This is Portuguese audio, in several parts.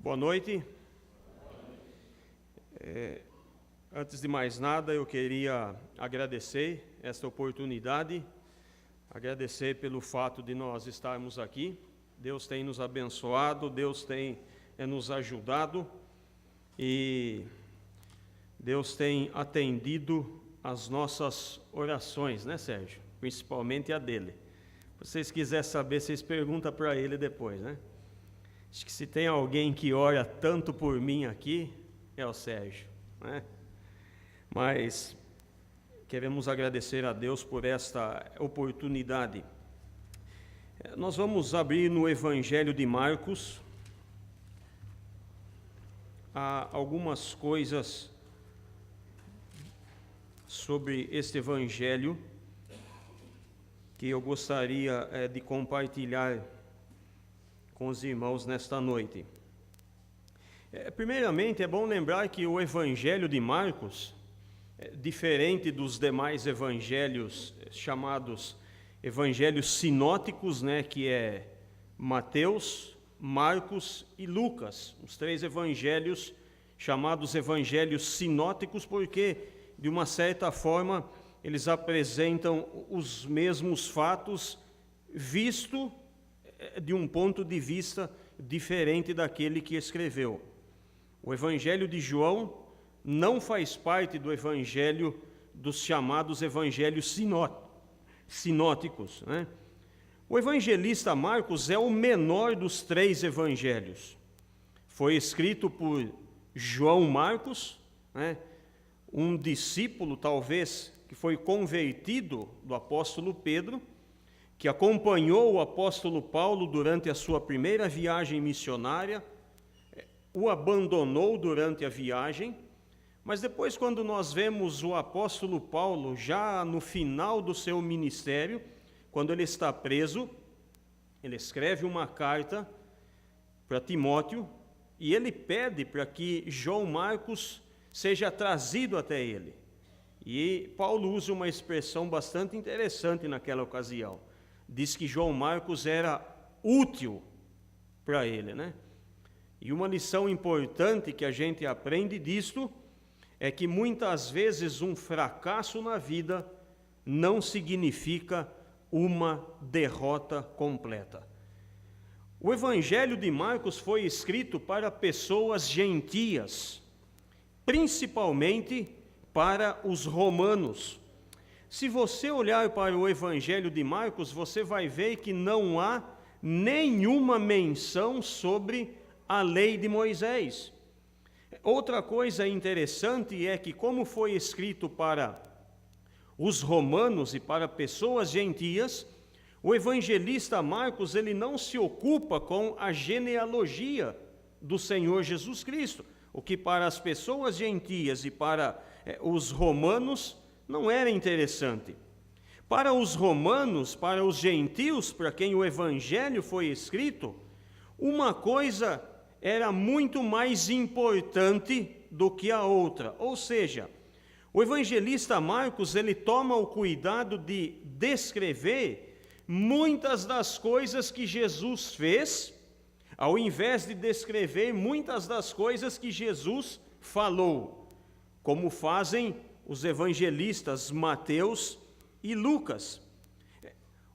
Boa noite. Antes de mais nada, eu queria agradecer esta oportunidade, agradecer pelo fato de nós estarmos aqui. Deus tem nos abençoado, Deus tem nos ajudado e Deus tem atendido as nossas orações, né, Sérgio? Principalmente a dele. Se vocês quiserem saber, vocês perguntam para ele depois, né? Acho que se tem alguém que ora tanto por mim aqui, é o Sérgio, né? Mas queremos agradecer a Deus por esta oportunidade. Nós vamos abrir no Evangelho de Marcos. Há algumas coisas sobre este Evangelho que eu gostaria de compartilhar com os irmãos nesta noite. Primeiramente, é bom lembrar que o Evangelho de Marcos, diferente dos demais evangelhos chamados evangelhos sinóticos, né, que é Mateus, Marcos e Lucas, os três evangelhos chamados evangelhos sinóticos, porque, de uma certa forma, eles apresentam os mesmos fatos, visto de um ponto de vista diferente daquele que escreveu. O Evangelho de João não faz parte do evangelho dos chamados evangelhos sinóticos, né? O evangelista Marcos é o menor dos três evangelhos. Foi escrito por João Marcos, né? Um discípulo, talvez, que foi convertido do apóstolo Pedro, que acompanhou o apóstolo Paulo durante a sua primeira viagem missionária, o abandonou durante a viagem, mas depois, quando nós vemos o apóstolo Paulo já no final do seu ministério, quando ele está preso, ele escreve uma carta para Timóteo e ele pede para que João Marcos seja trazido até ele. E Paulo usa uma expressão bastante interessante naquela ocasião. Diz que João Marcos era útil para ele, né? E uma lição importante que a gente aprende disto é que muitas vezes um fracasso na vida não significa uma derrota completa. O Evangelho de Marcos foi escrito para pessoas gentias, principalmente para os romanos. Se você olhar para o Evangelho de Marcos, você vai ver que não há nenhuma menção sobre a lei de Moisés. Outra coisa interessante é que, como foi escrito para os romanos e para pessoas gentias, o evangelista Marcos ele não se ocupa com a genealogia do Senhor Jesus Cristo, o que para as pessoas gentias e para os romanos não era interessante. Para os romanos, para os gentios, para quem o evangelho foi escrito, uma coisa era muito mais importante do que a outra. Ou seja, o evangelista Marcos, ele toma o cuidado de descrever muitas das coisas que Jesus fez, ao invés de descrever muitas das coisas que Jesus falou, como fazem os evangelistas Mateus e Lucas.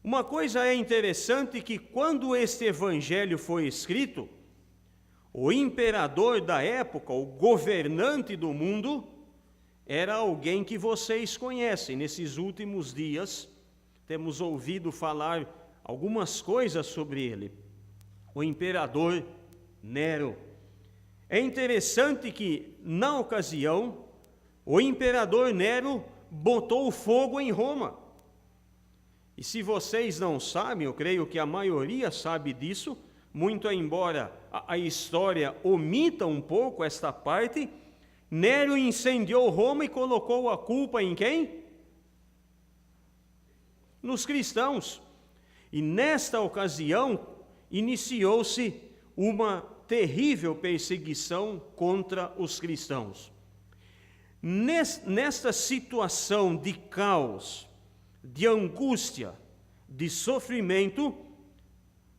Uma coisa é interessante que quando este evangelho foi escrito, o imperador da época, o governante do mundo, era alguém que vocês conhecem. Nesses últimos dias, temos ouvido falar algumas coisas sobre ele. O imperador Nero. É interessante que, na ocasião, o imperador Nero botou fogo em Roma. E se vocês não sabem, eu creio que a maioria sabe disso, muito embora a história omita um pouco esta parte, Nero incendiou Roma e colocou a culpa em quem? Nos cristãos. E nesta ocasião, iniciou-se uma terrível perseguição contra os cristãos. Nesta situação de caos, de angústia, de sofrimento,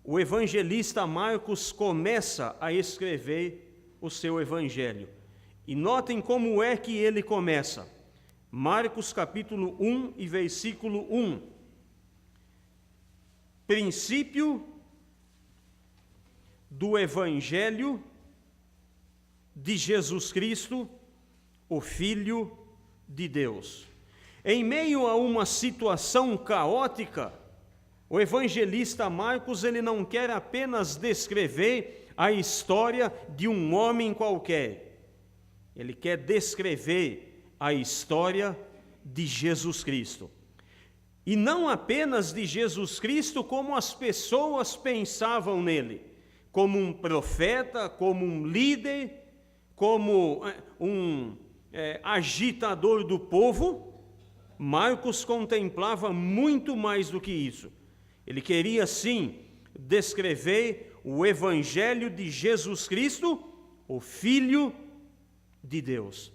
o evangelista Marcos começa a escrever o seu evangelho. E notem como é que ele começa. Marcos capítulo 1 e versículo 1. Princípio do evangelho de Jesus Cristo, o Filho de Deus. Em meio a uma situação caótica, o evangelista Marcos, ele não quer apenas descrever a história de um homem qualquer. Ele quer descrever a história de Jesus Cristo. E não apenas de Jesus Cristo, como as pessoas pensavam nele, como um profeta, como um líder, como um agitador do povo. Marcos contemplava muito mais do que isso. Ele queria, sim, descrever o evangelho de Jesus Cristo, o Filho de Deus.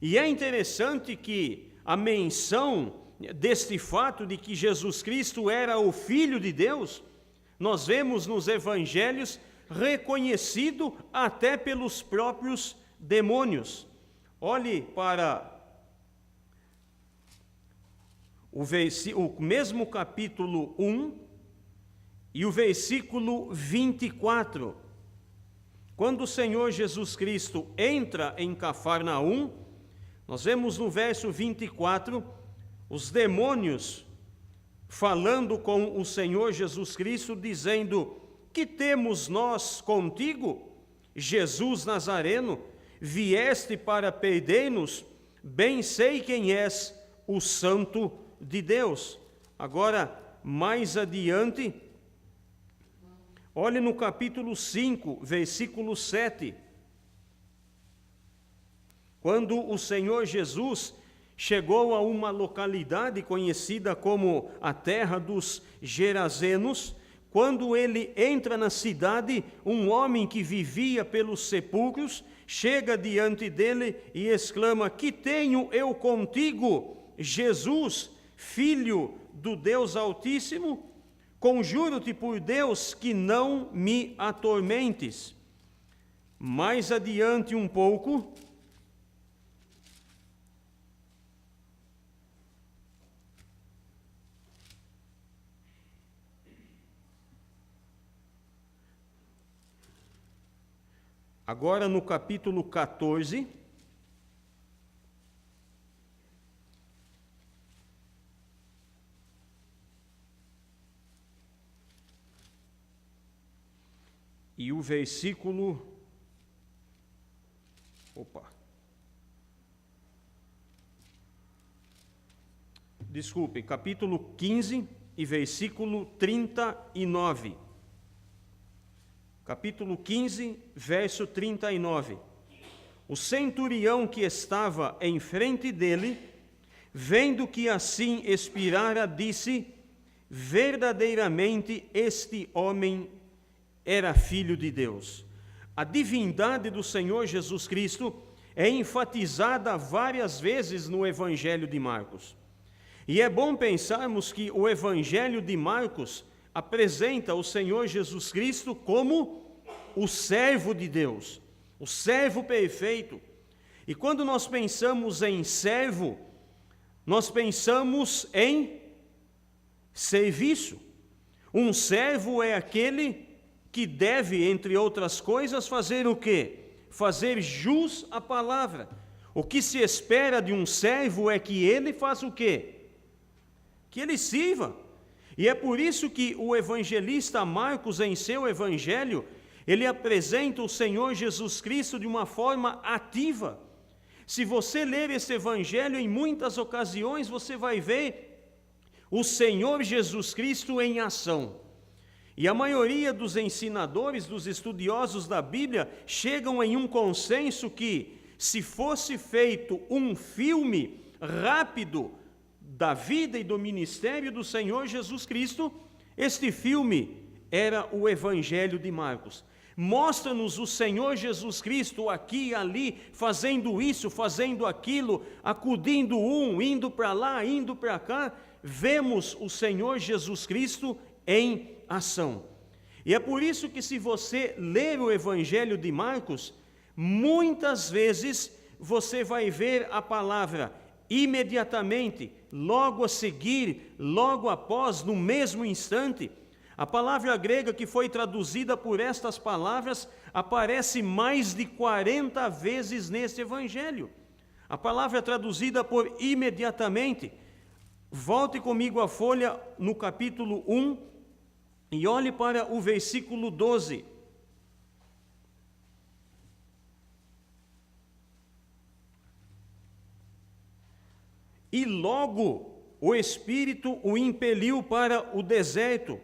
E é interessante que a menção deste fato de que Jesus Cristo era o Filho de Deus, nós vemos nos evangelhos reconhecido até pelos próprios demônios. Olhe para o mesmo capítulo 1 e o versículo 24. Quando o Senhor Jesus Cristo entra em Cafarnaum, nós vemos no verso 24 os demônios falando com o Senhor Jesus Cristo, dizendo: que temos nós contigo, Jesus Nazareno? Vieste para perder-nos? Bem sei quem és, o Santo de Deus. Agora, mais adiante, olhe no capítulo 5, versículo 7. Quando o Senhor Jesus chegou a uma localidade conhecida como a terra dos Gerazenos, quando ele entra na cidade, um homem que vivia pelos sepulcros chega diante dele e exclama: que tenho eu contigo, Jesus, Filho do Deus Altíssimo? Conjuro-te por Deus que não me atormentes. Mais adiante um pouco, agora no capítulo 14, e o versículo, capítulo 15 e versículo 39. Capítulo 15, verso 39. O centurião que estava em frente dele, vendo que assim expirara, disse: verdadeiramente este homem era filho de Deus. A divindade do Senhor Jesus Cristo é enfatizada várias vezes no Evangelho de Marcos. E é bom pensarmos que o Evangelho de Marcos apresenta o Senhor Jesus Cristo como o servo de Deus, o servo perfeito. E quando nós pensamos em servo, nós pensamos em serviço. Um servo é aquele que deve, entre outras coisas, fazer o quê? Fazer jus à palavra. O que se espera de um servo é que ele faça o quê? Que ele sirva. E é por isso que o evangelista Marcos, em seu evangelho, ele apresenta o Senhor Jesus Cristo de uma forma ativa. Se você ler esse evangelho, em muitas ocasiões você vai ver o Senhor Jesus Cristo em ação. E a maioria dos ensinadores, dos estudiosos da Bíblia, chegam em um consenso que, se fosse feito um filme rápido da vida e do ministério do Senhor Jesus Cristo, este filme era o Evangelho de Marcos. Mostra-nos o Senhor Jesus Cristo aqui e ali, fazendo isso, fazendo aquilo, acudindo indo para lá, indo para cá. Vemos o Senhor Jesus Cristo em ação. E é por isso que, se você ler o Evangelho de Marcos, Muitas vezes você vai ver a palavra imediatamente, logo a seguir, logo após, no mesmo instante. A palavra grega que foi traduzida por estas palavras aparece mais de 40 vezes neste evangelho. A palavra traduzida por imediatamente. Volte comigo à folha no capítulo 1 e olhe para o versículo 12. E logo o Espírito o impeliu para o deserto.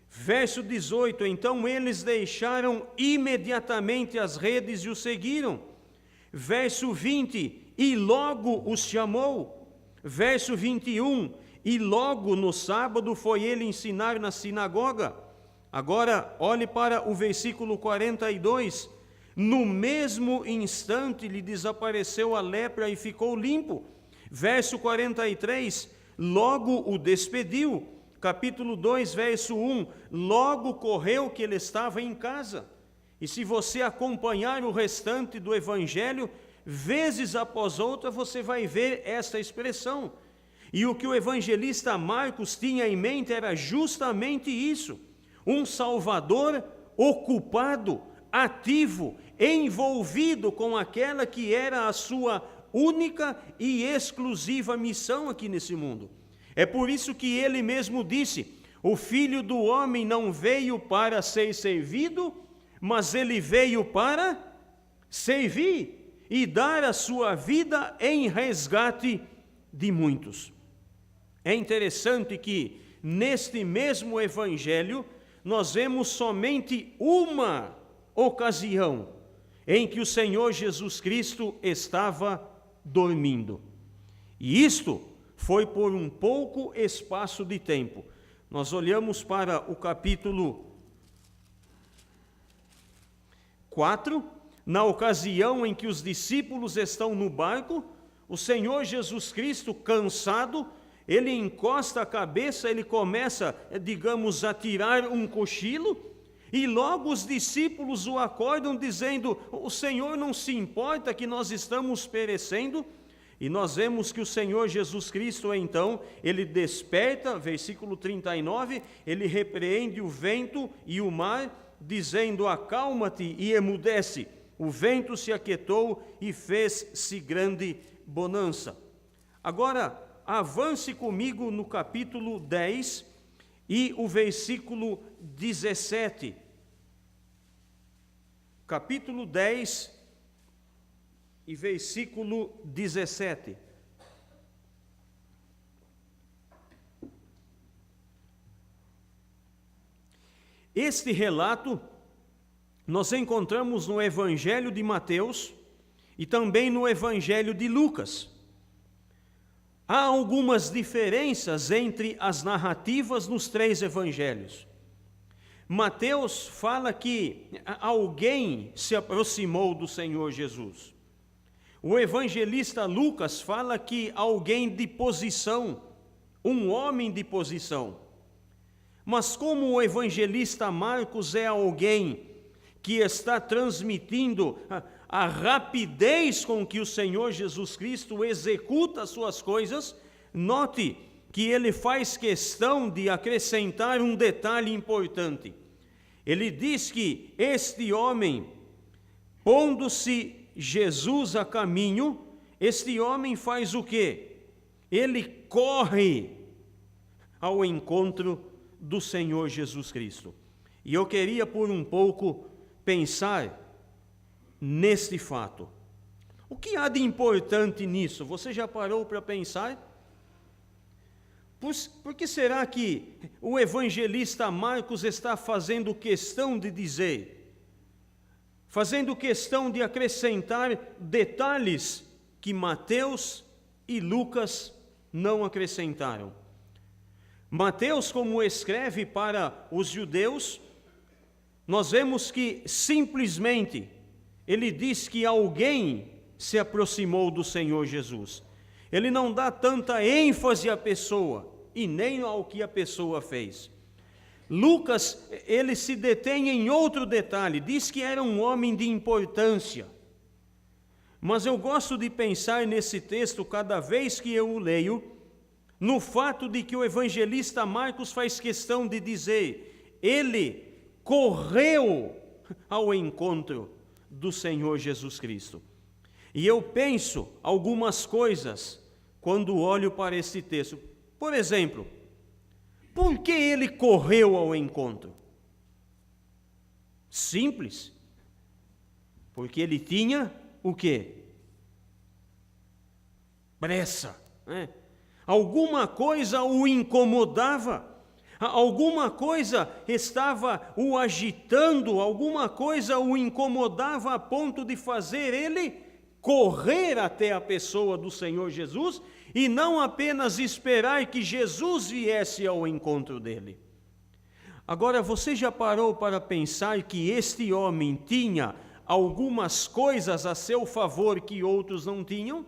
Verso 18, então eles deixaram imediatamente as redes e o seguiram. Verso 20, e logo os chamou. Verso 21, e logo no sábado foi ele ensinar na sinagoga. Agora, olhe para o versículo 42. No mesmo instante lhe desapareceu a lepra e ficou limpo. Verso 43, logo o despediu. Capítulo 2, verso 1, logo correu que ele estava em casa. E se você acompanhar o restante do evangelho, vezes após outra, você vai ver esta expressão. E o que o evangelista Marcos tinha em mente era justamente isso: um Salvador ocupado, ativo, envolvido com aquela que era a sua única e exclusiva missão aqui nesse mundo. É por isso que ele mesmo disse: o Filho do Homem não veio para ser servido, mas ele veio para servir e dar a sua vida em resgate de muitos. É interessante que neste mesmo evangelho nós vemos somente uma ocasião em que o Senhor Jesus Cristo estava dormindo. E isto foi por um pouco espaço de tempo. Nós olhamos para o capítulo 4, na ocasião em que os discípulos estão no barco, o Senhor Jesus Cristo, cansado, ele encosta a cabeça, ele começa, digamos, a tirar um cochilo, e logo os discípulos o acordam dizendo: o Senhor não se importa que nós estamos perecendo? E nós vemos que o Senhor Jesus Cristo, então, ele desperta, versículo 39, ele repreende o vento e o mar, dizendo: acalma-te e emudece. O vento se aquietou e fez-se grande bonança. Agora, avance comigo no capítulo 10 e o versículo 17. Capítulo 10 e versículo 17. Este relato nós encontramos no Evangelho de Mateus e também no Evangelho de Lucas. Há algumas diferenças entre as narrativas nos três evangelhos. Mateus fala que alguém se aproximou do Senhor Jesus. O evangelista Lucas fala que alguém de posição, um homem de posição. Mas como o evangelista Marcos é alguém que está transmitindo a rapidez com que o Senhor Jesus Cristo executa as suas coisas, note que ele faz questão de acrescentar um detalhe importante. Ele diz que este homem, pondo-se Jesus a caminho, este homem faz o quê? Ele corre ao encontro do Senhor Jesus Cristo. E eu queria por um pouco pensar neste fato. O que há de importante nisso? Você já parou para pensar? Por que será que o evangelista Marcos está fazendo questão de dizer, fazendo questão de acrescentar detalhes que Mateus e Lucas não acrescentaram? Mateus, como escreve para os judeus, nós vemos que simplesmente ele diz que alguém se aproximou do Senhor Jesus. Ele não dá tanta ênfase à pessoa e nem ao que a pessoa fez. Lucas, ele se detém em outro detalhe, diz que era um homem de importância. Mas eu gosto de pensar nesse texto, cada vez que eu o leio, no fato de que o evangelista Marcos faz questão de dizer, ele correu ao encontro do Senhor Jesus Cristo. E eu penso algumas coisas quando olho para esse texto. Por exemplo, por que ele correu ao encontro? Simples. Porque ele tinha o quê? Pressa, né? Alguma coisa o incomodava, alguma coisa estava o agitando, alguma coisa o incomodava a ponto de fazer ele correr até a pessoa do Senhor Jesus e não apenas esperar que Jesus viesse ao encontro dele. Agora, você já parou para pensar que este homem tinha algumas coisas a seu favor que outros não tinham?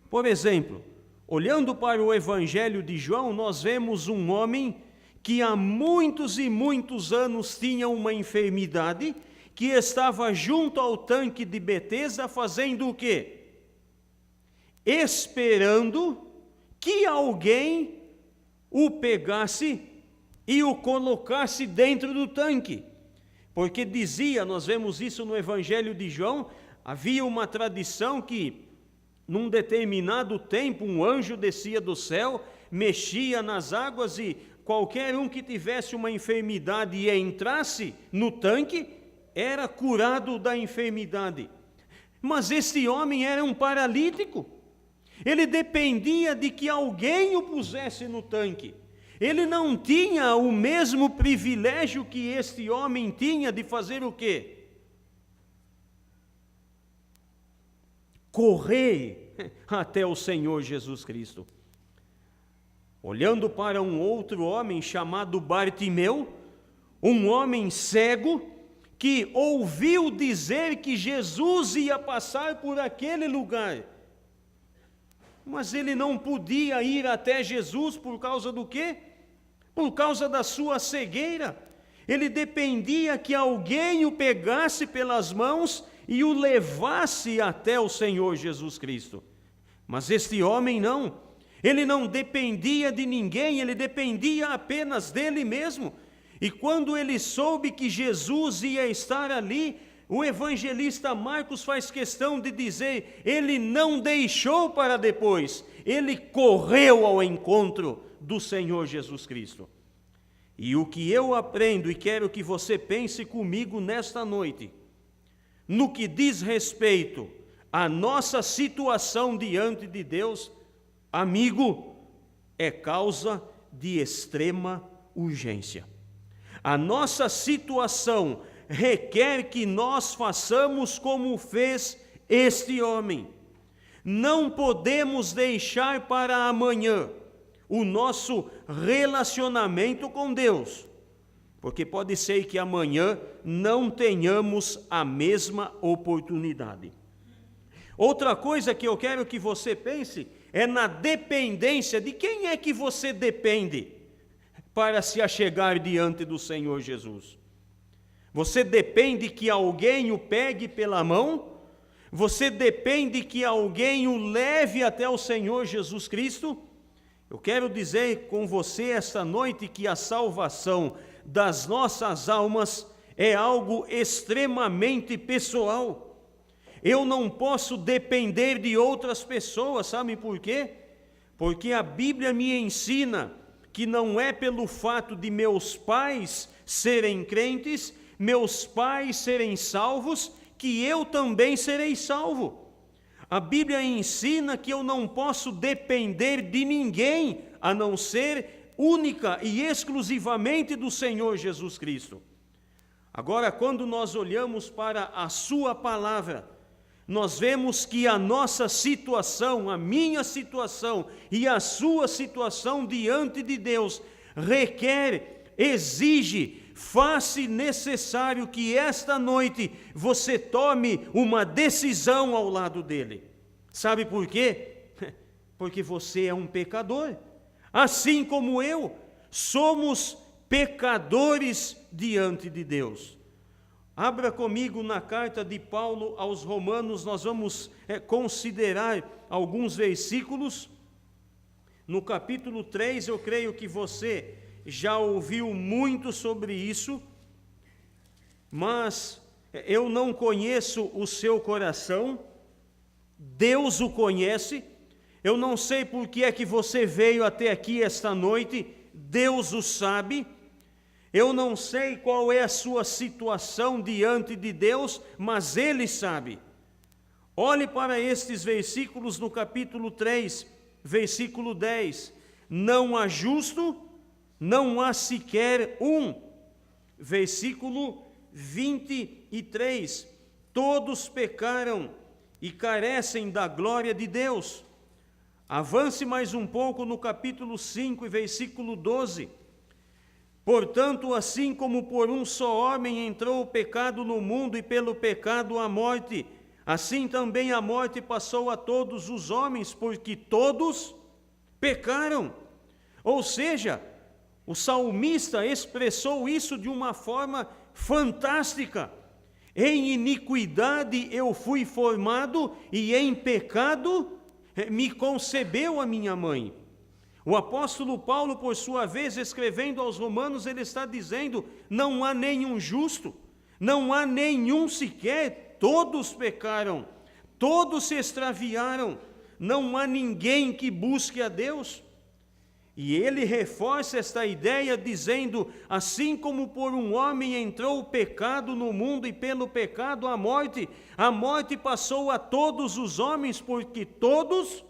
Por exemplo, olhando para o Evangelho de João, nós vemos um homem que há muitos e muitos anos tinha uma enfermidade, que estava junto ao tanque de Betesda fazendo o quê? Esperando que alguém o pegasse e o colocasse dentro do tanque. Porque dizia, nós vemos isso no Evangelho de João, havia uma tradição que, num determinado tempo, um anjo descia do céu, mexia nas águas e qualquer um que tivesse uma enfermidade e entrasse no tanque, era curado da enfermidade. Mas este homem era um paralítico. Ele dependia de que alguém o pusesse no tanque. Ele não tinha o mesmo privilégio que este homem tinha de fazer o quê? Correr até o Senhor Jesus Cristo. Olhando para um outro homem chamado Bartimeu, um homem cego que ouviu dizer que Jesus ia passar por aquele lugar. Mas ele não podia ir até Jesus por causa do quê? Por causa da sua cegueira. Ele dependia que alguém o pegasse pelas mãos e o levasse até o Senhor Jesus Cristo. Mas este homem não. Ele não dependia de ninguém, ele dependia apenas dele mesmo. E quando ele soube que Jesus ia estar ali, o evangelista Marcos faz questão de dizer, ele não deixou para depois, ele correu ao encontro do Senhor Jesus Cristo. E o que eu aprendo e quero que você pense comigo nesta noite, no que diz respeito à nossa situação diante de Deus, amigo, é causa de extrema urgência. A nossa situação requer que nós façamos como fez este homem. Não podemos deixar para amanhã o nosso relacionamento com Deus, porque pode ser que amanhã não tenhamos a mesma oportunidade. Outra coisa que eu quero que você pense é na dependência. De quem é que você depende para se achegar diante do Senhor Jesus? Você depende que alguém o pegue pela mão? Você depende que alguém o leve até o Senhor Jesus Cristo? Eu quero dizer com você esta noite que a salvação das nossas almas é algo extremamente pessoal. Eu não posso depender de outras pessoas, sabe por quê? Porque a Bíblia me ensina que não é pelo fato de meus pais serem crentes, meus pais serem salvos, que eu também serei salvo. A Bíblia ensina que eu não posso depender de ninguém, a não ser única e exclusivamente do Senhor Jesus Cristo. Agora, quando nós olhamos para a sua palavra, nós vemos que a nossa situação, a minha situação e a sua situação diante de Deus requer, exige, faz-se necessário que esta noite você tome uma decisão ao lado dele. Sabe por quê? Porque você é um pecador. Assim como eu, somos pecadores diante de Deus. Abra comigo na carta de Paulo aos Romanos, nós vamos considerar alguns versículos. No capítulo 3, eu creio que você já ouviu muito sobre isso, mas eu não conheço o seu coração, Deus o conhece. Eu não sei por que é que você veio até aqui esta noite, Deus o sabe. Eu não sei qual é a sua situação diante de Deus, mas Ele sabe. Olhe para estes versículos no capítulo 3, versículo 10. Não há justo, não há sequer um. Versículo 23. Todos pecaram e carecem da glória de Deus. Avance mais um pouco no capítulo 5, versículo 12. Portanto, assim como por um só homem entrou o pecado no mundo e pelo pecado a morte, assim também a morte passou a todos os homens, porque todos pecaram. Ou seja, o salmista expressou isso de uma forma fantástica. Em iniquidade eu fui formado e em pecado me concebeu a minha mãe. O apóstolo Paulo, por sua vez, escrevendo aos Romanos, ele está dizendo: não há nenhum justo, não há nenhum sequer, todos pecaram, todos se extraviaram, não há ninguém que busque a Deus. E ele reforça esta ideia dizendo: assim como por um homem entrou o pecado no mundo e pelo pecado a morte passou a todos os homens, porque todos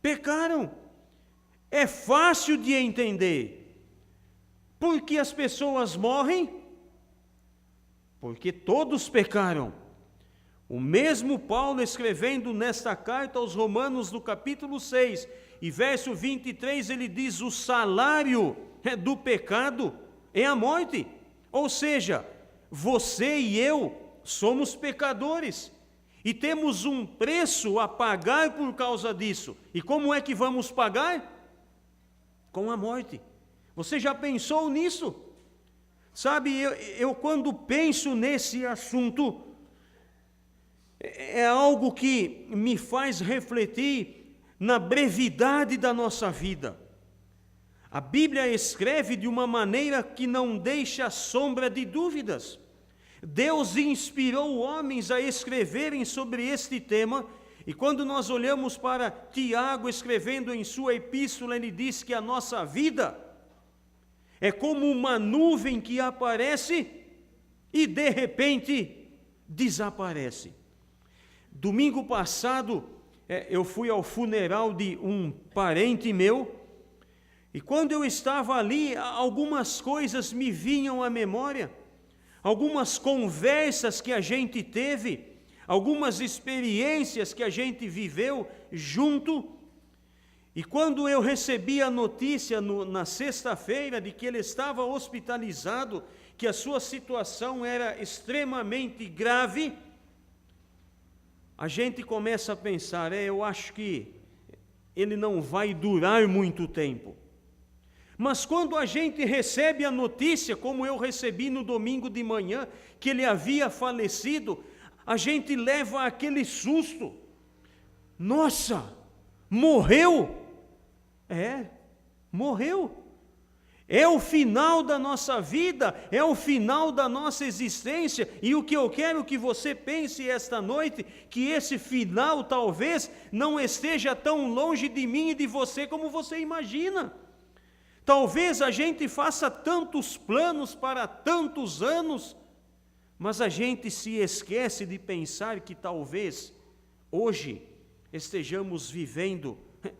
pecaram. É fácil de entender. Por que as pessoas morrem? Porque todos pecaram. O mesmo Paulo, escrevendo nesta carta aos Romanos, no capítulo 6, e verso 23, ele diz: o salário do pecado é a morte. Ou seja, você e eu somos pecadores e temos um preço a pagar por causa disso. E como é que vamos pagar? Com a morte. Você já pensou nisso? Sabe, eu quando penso nesse assunto, é algo que me faz refletir na brevidade da nossa vida. A Bíblia escreve de uma maneira que não deixa sombra de dúvidas. Deus inspirou homens a escreverem sobre este tema, e quando nós olhamos para Tiago escrevendo em sua epístola, ele diz que a nossa vida é como uma nuvem que aparece e de repente desaparece. Domingo passado, eu fui ao funeral de um parente meu, e quando eu estava ali, algumas coisas me vinham à memória, algumas conversas que a gente teve, algumas experiências que a gente viveu junto. E quando eu recebi a notícia na sexta-feira de que ele estava hospitalizado, que a sua situação era extremamente grave, a gente começa a pensar: eu acho que ele não vai durar muito tempo. Mas quando a gente recebe a notícia, como eu recebi no domingo de manhã, que ele havia falecido, a gente leva aquele susto. Nossa, morreu? Morreu. É o final da nossa vida, é o final da nossa existência, e o que eu quero que você pense esta noite, que esse final talvez não esteja tão longe de mim e de você como você imagina. Talvez a gente faça tantos planos para tantos anos, mas a gente se esquece de pensar que talvez hoje estejamos vivendo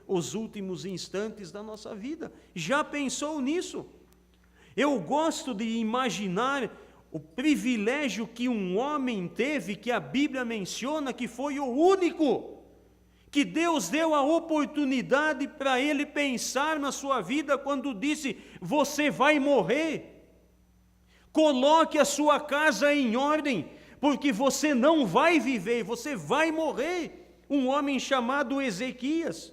os últimos instantes da nossa vida. Já pensou nisso? Eu gosto de imaginar o privilégio que um homem teve, que a Bíblia menciona que foi o único, que Deus deu a oportunidade para ele pensar na sua vida quando disse: você vai morrer. Coloque a sua casa em ordem, porque você não vai viver, você vai morrer. Um homem chamado Ezequias.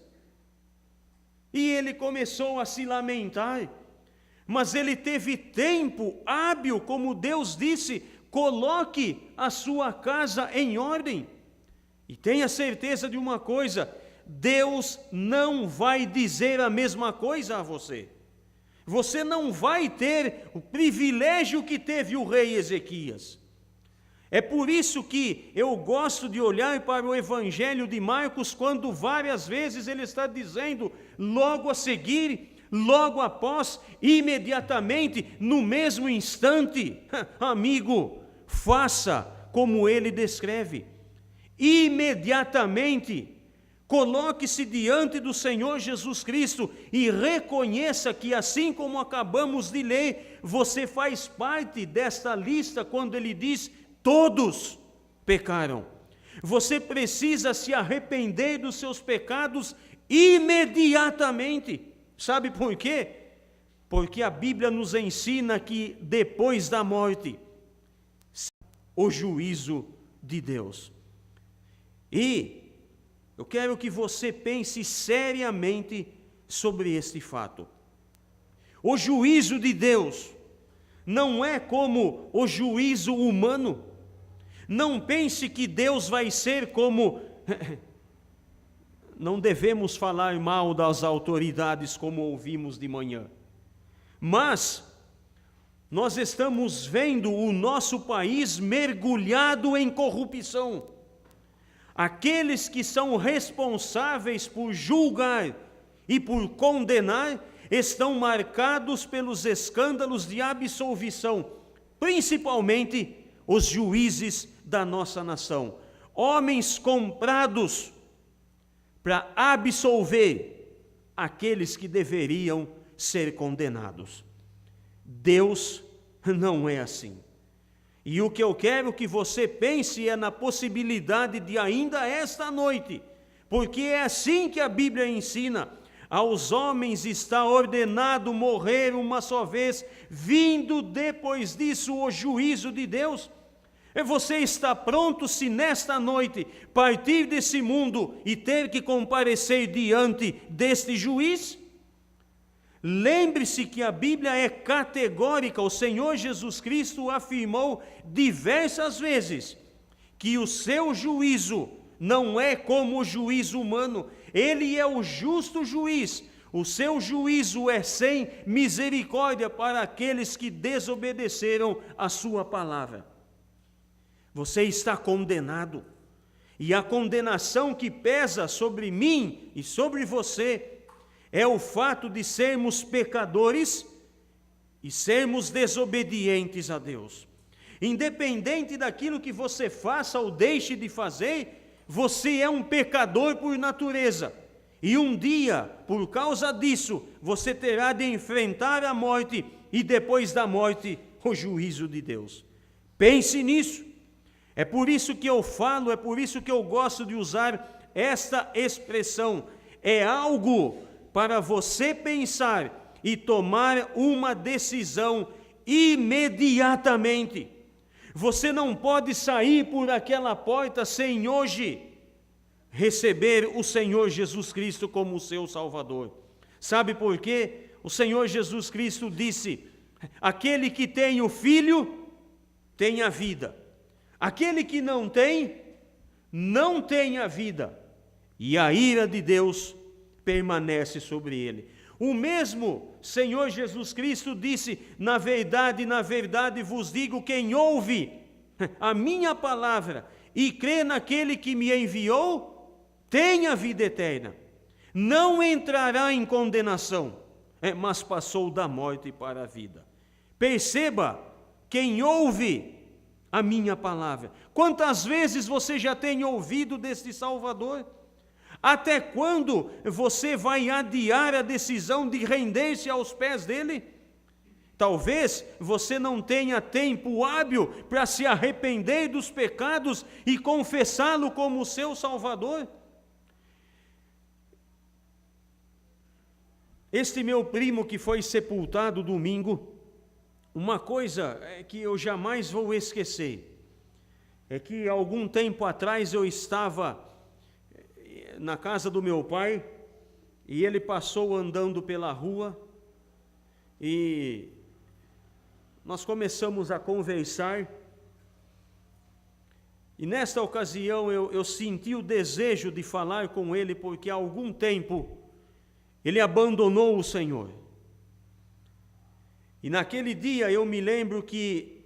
E ele começou a se lamentar. mas ele teve tempo hábil, como Deus disse, coloque a sua casa em ordem. E tenha certeza de uma coisa, Deus não vai dizer a mesma coisa a você. Você não vai ter o privilégio que teve o rei Ezequias. É por isso que eu gosto de olhar para o Evangelho de Marcos, quando várias vezes ele está dizendo, logo a seguir, logo após, imediatamente, no mesmo instante. Amigo, faça como ele descreve. Imediatamente, coloque-se diante do Senhor Jesus Cristo e reconheça que, assim como acabamos de ler, você faz parte desta lista quando ele diz: todos pecaram. Você precisa se arrepender dos seus pecados imediatamente. Sabe por quê? Porque a Bíblia nos ensina que depois da morte, o juízo de Deus. E eu quero que você pense seriamente sobre este fato. O juízo de Deus não é como o juízo humano. Não pense que Deus vai ser como... Não devemos falar mal das autoridades como ouvimos de manhã. Mas nós estamos vendo o nosso país mergulhado em corrupção. Aqueles que são responsáveis por julgar e por condenar estão marcados pelos escândalos de absolvição, principalmente os juízes da nossa nação. Homens comprados para absolver aqueles que deveriam ser condenados. Deus não é assim. E o que eu quero que você pense é na possibilidade de ainda esta noite, porque é assim que a Bíblia ensina, aos homens está ordenado morrer uma só vez, vindo depois disso o juízo de Deus. E você está pronto se nesta noite partir desse mundo e ter que comparecer diante deste juiz? Lembre-se que a Bíblia é categórica. O Senhor Jesus Cristo afirmou diversas vezes que o seu juízo não é como o juízo humano. Ele é o justo juiz. O seu juízo é sem misericórdia para aqueles que desobedeceram a sua palavra. Você está condenado. E a condenação que pesa sobre mim e sobre você é o fato de sermos pecadores e sermos desobedientes a Deus. Independente daquilo que você faça ou deixe de fazer, você é um pecador por natureza. E um dia, por causa disso, você terá de enfrentar a morte e depois da morte, o juízo de Deus. Pense nisso. É por isso que eu falo, é por isso que eu gosto de usar esta expressão. É algo para você pensar e tomar uma decisão imediatamente. Você não pode sair por aquela porta sem hoje receber o Senhor Jesus Cristo como o seu Salvador. Sabe por quê? O Senhor Jesus Cristo disse: aquele que tem o Filho tem a vida. Aquele que não tem, não tem a vida. E a ira de Deus permanece sobre ele. O mesmo Senhor Jesus Cristo disse: na verdade vos digo, quem ouve a minha palavra e crê naquele que me enviou, tem a vida eterna. Não entrará em condenação, mas passou da morte para a vida. Perceba, quem ouve a minha palavra. Quantas vezes você já tem ouvido deste Salvador? Até quando você vai adiar a decisão de render-se aos pés dele? Talvez você não tenha tempo hábil para se arrepender dos pecados e confessá-lo como seu Salvador. Este meu primo que foi sepultado domingo, uma coisa que eu jamais vou esquecer, é que algum tempo atrás eu estava na casa do meu pai, e ele passou andando pela rua, e nós começamos a conversar, e nesta ocasião eu senti o desejo de falar com ele, porque há algum tempo ele abandonou o Senhor. E naquele dia eu me lembro que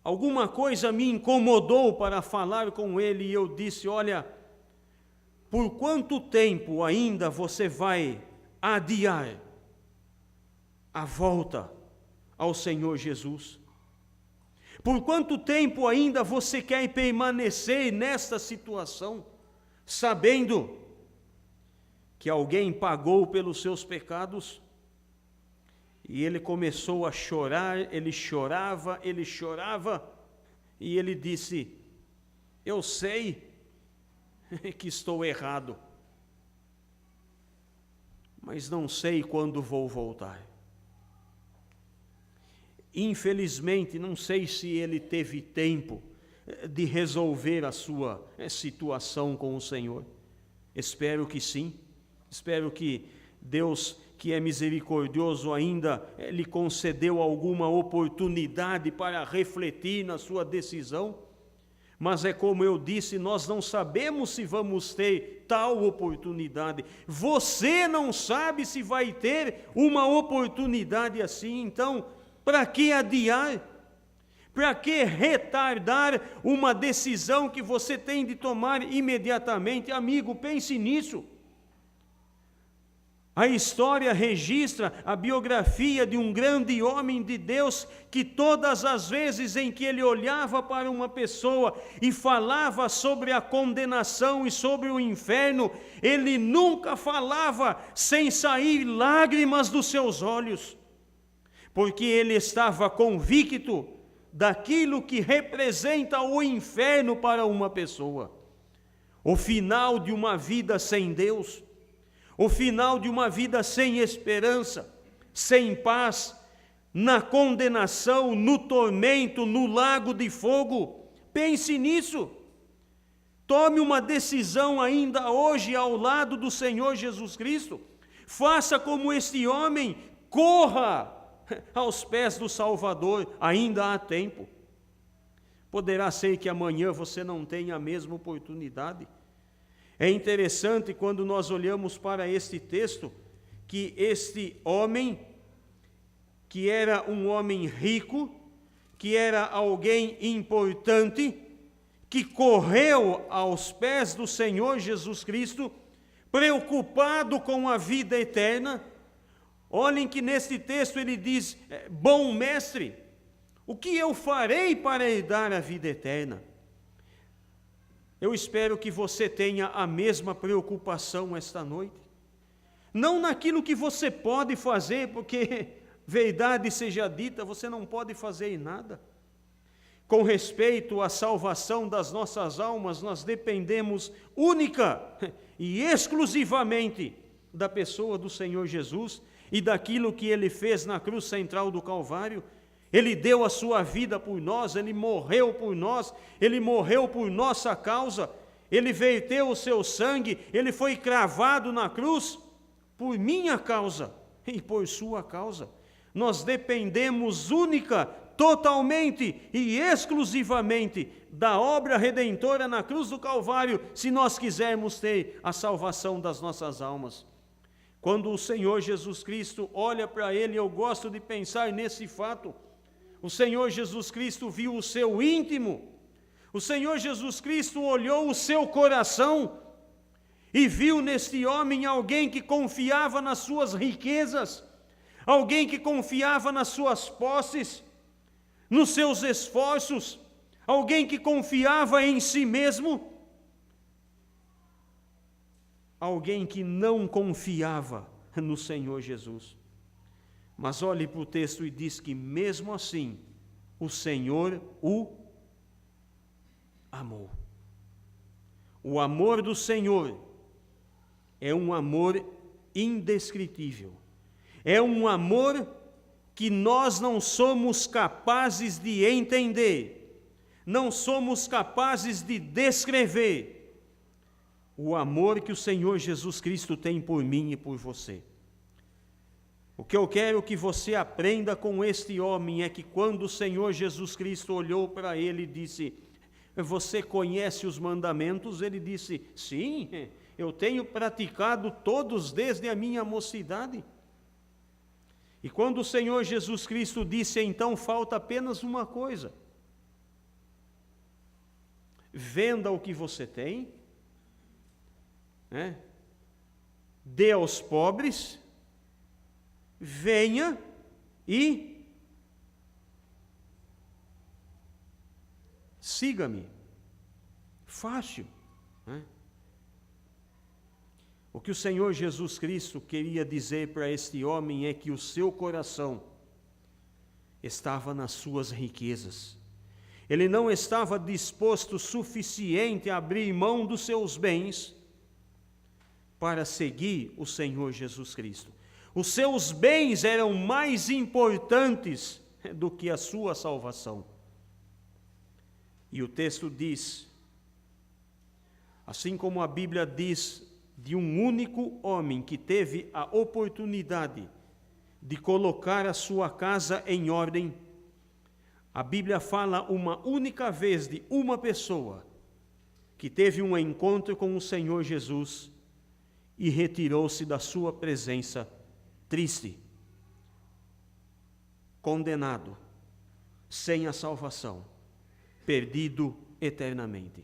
alguma coisa me incomodou para falar com ele, e eu disse: olha, por quanto tempo ainda você vai adiar a volta ao Senhor Jesus? Por quanto tempo ainda você quer permanecer nesta situação, sabendo que alguém pagou pelos seus pecados? E ele começou a chorar, ele chorava, e ele disse: eu sei que estou errado, mas não sei quando vou voltar. Infelizmente, não sei se ele teve tempo de resolver a sua situação com o Senhor. Espero que sim. Espero que Deus, que é misericordioso, ainda lhe concedeu alguma oportunidade para refletir na sua decisão. Mas é como eu disse, nós não sabemos se vamos ter tal oportunidade. Você não sabe se vai ter uma oportunidade assim. Então, para que adiar? Para que retardar uma decisão que você tem de tomar imediatamente? Amigo, pense nisso. A história registra a biografia de um grande homem de Deus que todas as vezes em que ele olhava para uma pessoa e falava sobre a condenação e sobre o inferno, ele nunca falava sem sair lágrimas dos seus olhos, porque ele estava convicto daquilo que representa o inferno para uma pessoa. O final de uma vida sem Deus, o final de uma vida sem esperança, sem paz, na condenação, no tormento, no lago de fogo. Pense nisso. Tome uma decisão ainda hoje ao lado do Senhor Jesus Cristo. Faça como este homem, corra aos pés do Salvador, ainda há tempo. Poderá ser que amanhã você não tenha a mesma oportunidade. É interessante quando nós olhamos para este texto, que este homem, que era um homem rico, que era alguém importante, que correu aos pés do Senhor Jesus Cristo, preocupado com a vida eterna. Olhem que neste texto ele diz: bom mestre, o que eu farei para herdar a vida eterna? Eu espero que você tenha a mesma preocupação esta noite. Não naquilo que você pode fazer, porque, verdade seja dita, você não pode fazer nada. Com respeito à salvação das nossas almas, nós dependemos única e exclusivamente da pessoa do Senhor Jesus e daquilo que Ele fez na cruz central do Calvário. Ele deu a sua vida por nós, Ele morreu por nós, Ele morreu por nossa causa, Ele verteu o seu sangue, Ele foi cravado na cruz por minha causa e por sua causa. Nós dependemos única, totalmente e exclusivamente da obra redentora na cruz do Calvário, se nós quisermos ter a salvação das nossas almas. Quando o Senhor Jesus Cristo olha para ele, eu gosto de pensar nesse fato. O Senhor Jesus Cristo viu o seu íntimo, o Senhor Jesus Cristo olhou o seu coração e viu neste homem alguém que confiava nas suas riquezas, alguém que confiava nas suas posses, nos seus esforços, alguém que confiava em si mesmo, alguém que não confiava no Senhor Jesus. Mas olhe para o texto e diz que mesmo assim, o Senhor o amou. O amor do Senhor é um amor indescritível. É um amor que nós não somos capazes de entender, não somos capazes de descrever. O amor que o Senhor Jesus Cristo tem por mim e por você. O que eu quero que você aprenda com este homem é que quando o Senhor Jesus Cristo olhou para ele e disse: você conhece os mandamentos? Ele disse: sim, eu tenho praticado todos desde a minha mocidade. E quando o Senhor Jesus Cristo disse: então falta apenas uma coisa, venda o que você tem, dê aos pobres, venha e siga-me. Fácil, O que o Senhor Jesus Cristo queria dizer para este homem é que o seu coração estava nas suas riquezas. Ele não estava disposto o suficiente a abrir mão dos seus bens para seguir o Senhor Jesus Cristo. Os seus bens eram mais importantes do que a sua salvação. E o texto diz, assim como a Bíblia diz de um único homem que teve a oportunidade de colocar a sua casa em ordem, a Bíblia fala uma única vez de uma pessoa que teve um encontro com o Senhor Jesus e retirou-se da sua presença triste, condenado, sem a salvação, perdido eternamente.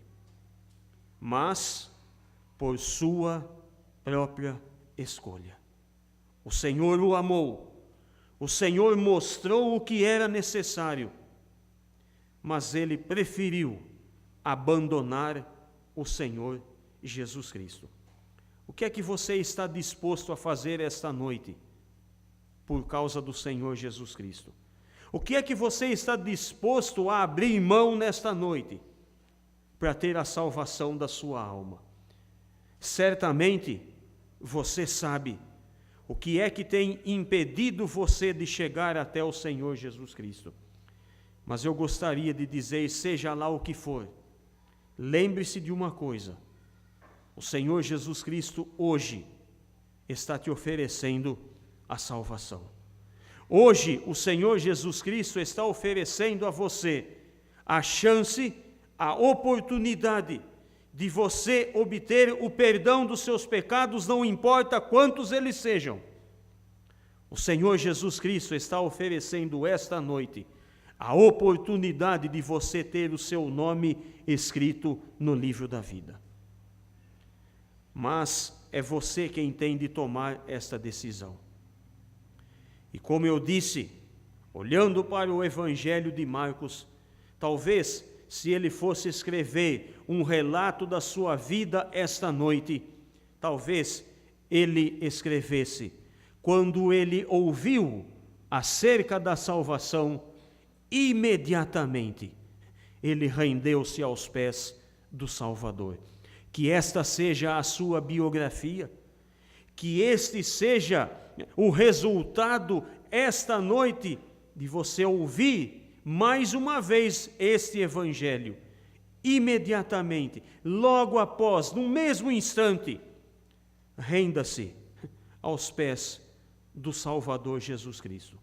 Mas por sua própria escolha. O Senhor o amou, o Senhor mostrou o que era necessário, mas ele preferiu abandonar o Senhor Jesus Cristo. O que é que você está disposto a fazer esta noite por causa do Senhor Jesus Cristo? O que é que você está disposto a abrir mão nesta noite para ter a salvação da sua alma? Certamente você sabe o que é que tem impedido você de chegar até o Senhor Jesus Cristo. Mas eu gostaria de dizer, seja lá o que for, lembre-se de uma coisa: o Senhor Jesus Cristo hoje está te oferecendo a salvação. Hoje o Senhor Jesus Cristo está oferecendo a você a chance, a oportunidade de você obter o perdão dos seus pecados, não importa quantos eles sejam. O Senhor Jesus Cristo está oferecendo esta noite a oportunidade de você ter o seu nome escrito no livro da vida. Mas é você quem tem de tomar esta decisão. E como eu disse, olhando para o Evangelho de Marcos, talvez se ele fosse escrever um relato da sua vida esta noite, talvez ele escrevesse: quando ele ouviu acerca da salvação, imediatamente ele rendeu-se aos pés do Salvador. Que esta seja a sua biografia, que este seja o resultado esta noite de você ouvir mais uma vez este Evangelho. Imediatamente, logo após, no mesmo instante, renda-se aos pés do Salvador Jesus Cristo.